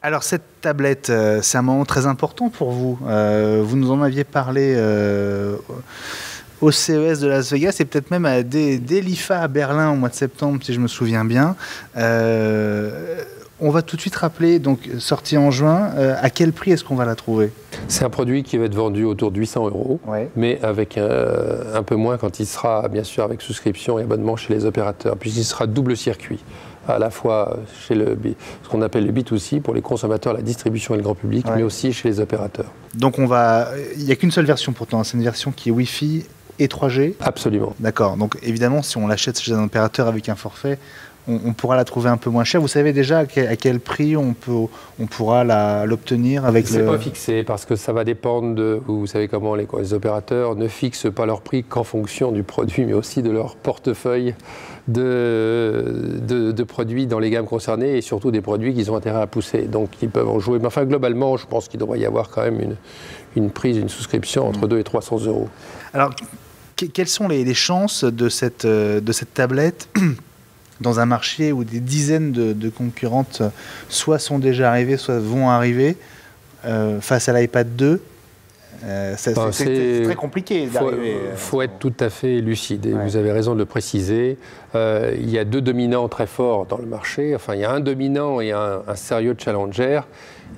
Alors cette tablette, c'est un moment très important pour vous. Vous nous en aviez parlé au CES de Las Vegas et peut-être même dès l'IFA à Berlin au mois de septembre, si je me souviens bien. On va tout de suite rappeler, donc sortie en juin, à quel prix est-ce qu'on va la trouver? C'est un produit qui va être vendu autour de 800 €, ouais, mais avec un peu moins quand il sera, bien sûr, avec souscription et abonnement chez les opérateurs, puisqu'il sera double circuit, à la fois chez ce qu'on appelle le B2C, pour les consommateurs, la distribution et le grand public, ouais, mais aussi chez les opérateurs. Donc il n'y a qu'une seule version pourtant, c'est une version qui est Wi-Fi et 3G? Absolument. D'accord, donc évidemment, si on l'achète chez un opérateur avec un forfait, on pourra la trouver un peu moins chère. Vous savez déjà à quel prix on pourra l'obtenir avec C'est pas fixé parce que ça va dépendre de... Vous savez comment les opérateurs ne fixent pas leur prix qu'en fonction du produit, mais aussi de leur portefeuille de produits dans les gammes concernées et surtout des produits qu'ils ont intérêt à pousser. Donc ils peuvent en jouer. Mais enfin, globalement, je pense qu'il devrait y avoir quand même une souscription entre 200 et 300 €. Alors, quelles sont les chances de cette tablette dans un marché où des dizaines de concurrentes soit sont déjà arrivées, soit vont arriver face à l'iPad 2? C'est très compliqué d'arriver. Il faut être tout à fait lucide, et ouais, vous avez raison de le préciser. Il y a deux dominants très forts dans le marché. Enfin, il y a un dominant et un sérieux challenger,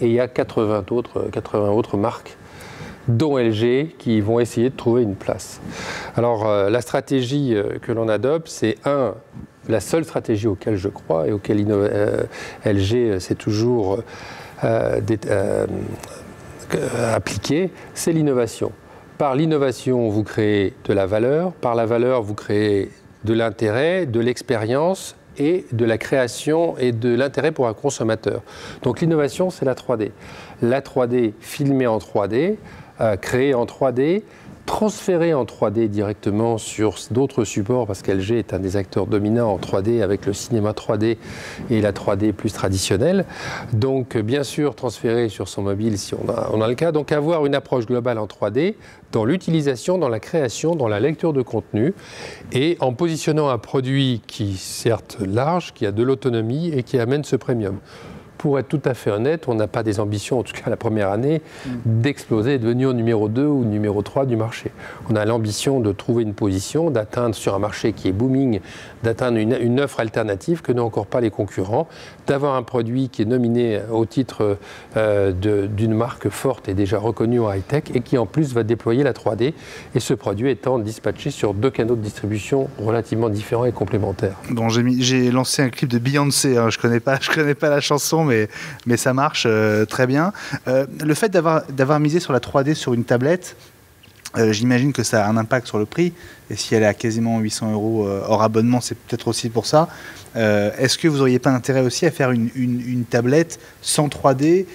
et il y a 80 autres marques, dont LG, qui vont essayer de trouver une place. Alors, la stratégie que l'on adopte, c'est la seule stratégie auquel je crois et auquel LG s'est toujours appliqué, c'est l'innovation. Par l'innovation, vous créez de la valeur. Par la valeur, vous créez de l'intérêt, de l'expérience et de la création et de l'intérêt pour un consommateur. Donc l'innovation, c'est la 3D. La 3D filmée en 3D, créée en 3D, transférée en 3D directement sur d'autres supports, parce qu'LG est un des acteurs dominants en 3D avec le cinéma 3D et la 3D plus traditionnelle. Donc bien sûr transférée sur son mobile si on a le cas. Donc avoir une approche globale en 3D dans l'utilisation, dans la création, dans la lecture de contenu, et en positionnant un produit qui certes large, qui a de l'autonomie et qui amène ce premium. Pour être tout à fait honnête, on n'a pas des ambitions, en tout cas la première année, d'exploser et de devenir numéro 2 ou numéro 3 du marché. On a l'ambition de trouver une position, d'atteindre sur un marché qui est booming, d'atteindre une offre alternative que n'ont encore pas les concurrents, d'avoir un produit qui est nominé au titre d'une marque forte et déjà reconnue en high-tech et qui en plus va déployer la 3D, et ce produit étant dispatché sur deux canaux de distribution relativement différents et complémentaires. Bon, j'ai lancé un clip de Beyoncé, hein. Je connais pas la chanson, mais ça marche très bien. Le fait d'avoir misé sur la 3D sur une tablette, j'imagine que ça a un impact sur le prix, et si elle est à quasiment 800 € hors abonnement, c'est peut-être aussi pour ça. Est-ce que vous n'auriez pas intérêt aussi à faire une tablette sans 3D,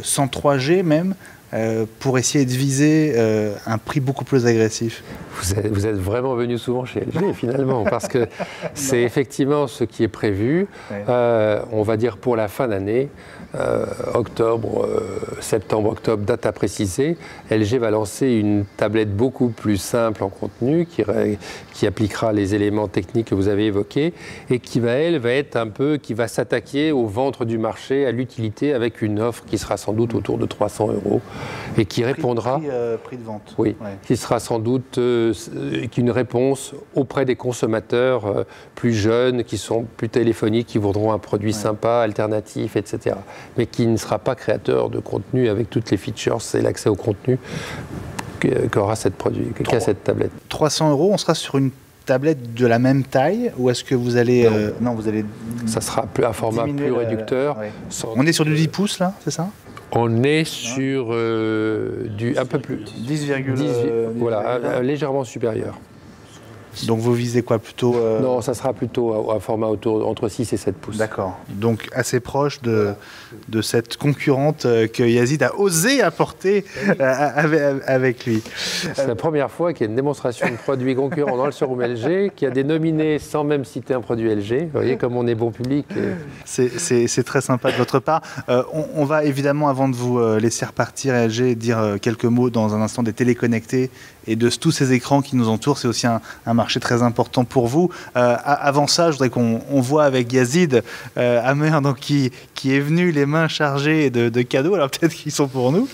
sans 3G même, pour essayer de viser un prix beaucoup plus agressif? Vous êtes vraiment venu souvent chez LG finalement, parce que c'est effectivement ce qui est prévu, on va dire pour la fin d'année, septembre-octobre, date à préciser. LG va lancer une tablette beaucoup plus simple en contenu, qui appliquera les éléments techniques que vous avez évoqués, et qui va s'attaquer au ventre du marché, à l'utilité, avec une offre qui sera sans doute autour de 300 € et qui répondra... Prix de vente. Oui, ouais, qui sera sans doute une réponse auprès des consommateurs plus jeunes, qui sont plus téléphoniques, qui voudront un produit sympa, alternatif, etc. Mais qui ne sera pas créateur de contenu avec toutes les features et l'accès au contenu qu'aura cette tablette. 300 €, on sera sur une tablette de la même taille, ou est-ce que vous allez... non, vous allez... Ça sera un format plus réducteur. On est sur du 10 pouces là, c'est ça? On est sur un peu plus... 10, voilà, légèrement supérieur. Donc vous visez quoi plutôt Non, ça sera plutôt un format entre 6 et 7 pouces. D'accord. Donc assez proche de cette concurrente que Yazid a osé apporter avec lui. C'est la première fois qu'il y a une démonstration de produits concurrents dans le showroom LG, qui a des nominés sans même citer un produit LG. Vous voyez comme on est bon public. C'est très sympa de votre part. On va évidemment, avant de vous laisser repartir, LG, dire quelques mots dans un instant des téléconnectés et de tous ces écrans qui nous entourent. C'est aussi un marché marché très important pour vous. Avant ça, je voudrais qu'on voit avec Yazid Amer, donc, qui est venu les mains chargées de cadeaux. Alors peut-être qu'ils sont pour nous.